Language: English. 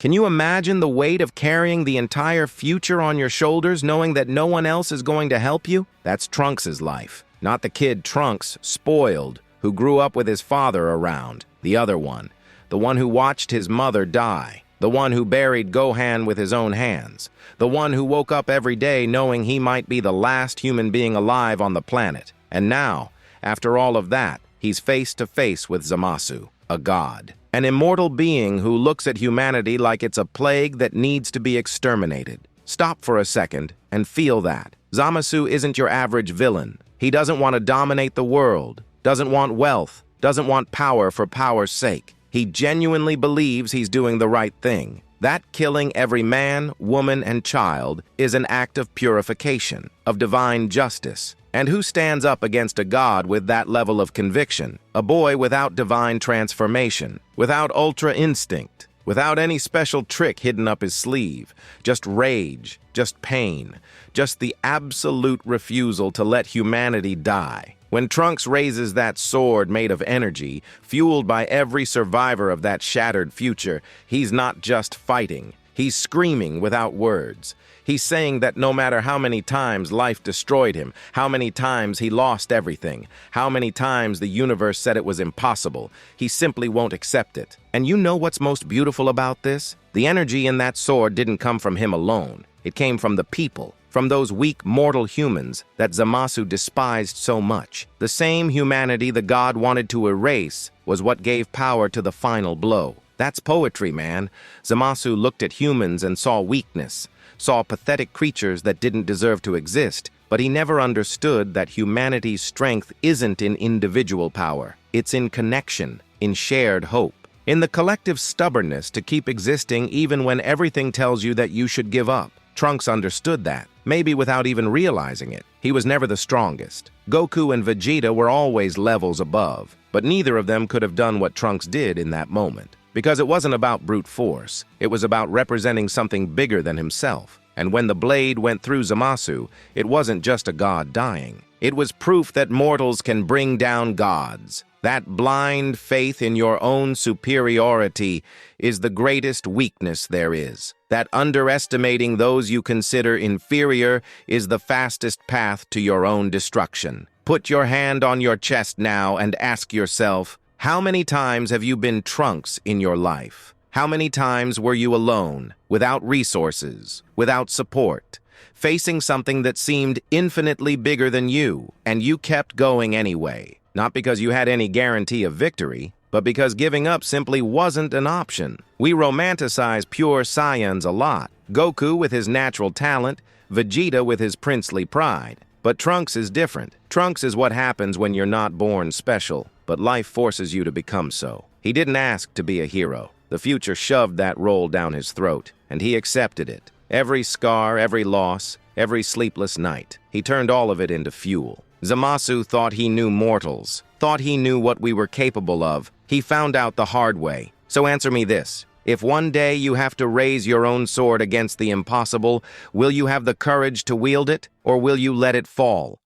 Can you imagine the weight of carrying the entire future on your shoulders, knowing that no one else is going to help you? That's Trunks' life. Not the kid Trunks, spoiled, who grew up with his father around. The other one. The one who watched his mother die. The one who buried Gohan with his own hands. The one who woke up every day knowing he might be the last human being alive on the planet. And now, after all of that, he's face to face with Zamasu, a god. An immortal being who looks at humanity like it's a plague that needs to be exterminated. Stop for a second and feel that. Zamasu isn't your average villain. He doesn't want to dominate the world, doesn't want wealth, doesn't want power for power's sake. He genuinely believes he's doing the right thing. That killing every man, woman, and child is an act of purification, of divine justice. And who stands up against a god with that level of conviction? A boy without divine transformation, without ultra instinct, without any special trick hidden up his sleeve. Just rage, just pain, just the absolute refusal to let humanity die. When Trunks raises that sword made of energy, fueled by every survivor of that shattered future, he's not just fighting. He's screaming without words. He's saying that no matter how many times life destroyed him, how many times he lost everything, how many times the universe said it was impossible, he simply won't accept it. And you know what's most beautiful about this? The energy in that sword didn't come from him alone. It came from the people, from those weak mortal humans that Zamasu despised so much. The same humanity the god wanted to erase was what gave power to the final blow. That's poetry, man. Zamasu looked at humans and saw weakness, saw pathetic creatures that didn't deserve to exist, but he never understood that humanity's strength isn't in individual power. It's in connection, in shared hope, in the collective stubbornness to keep existing even when everything tells you that you should give up. Trunks understood that, maybe without even realizing it. He was never the strongest. Goku and Vegeta were always levels above, but neither of them could have done what Trunks did in that moment. Because it wasn't about brute force, it was about representing something bigger than himself. And when the blade went through Zamasu, it wasn't just a god dying. It was proof that mortals can bring down gods. That blind faith in your own superiority is the greatest weakness there is. That underestimating those you consider inferior is the fastest path to your own destruction. Put your hand on your chest now and ask yourself, how many times have you been Trunks in your life? How many times were you alone, without resources, without support, facing something that seemed infinitely bigger than you, and you kept going anyway? Not because you had any guarantee of victory, but because giving up simply wasn't an option. We romanticize pure Saiyans a lot. Goku with his natural talent, Vegeta with his princely pride. But Trunks is different. Trunks is what happens when you're not born special, but life forces you to become so. He didn't ask to be a hero. The future shoved that role down his throat, and he accepted it. Every scar, every loss, every sleepless night. He turned all of it into fuel. Zamasu thought he knew mortals, thought he knew what we were capable of. He found out the hard way. So answer me this. If one day you have to raise your own sword against the impossible, will you have the courage to wield it, or will you let it fall?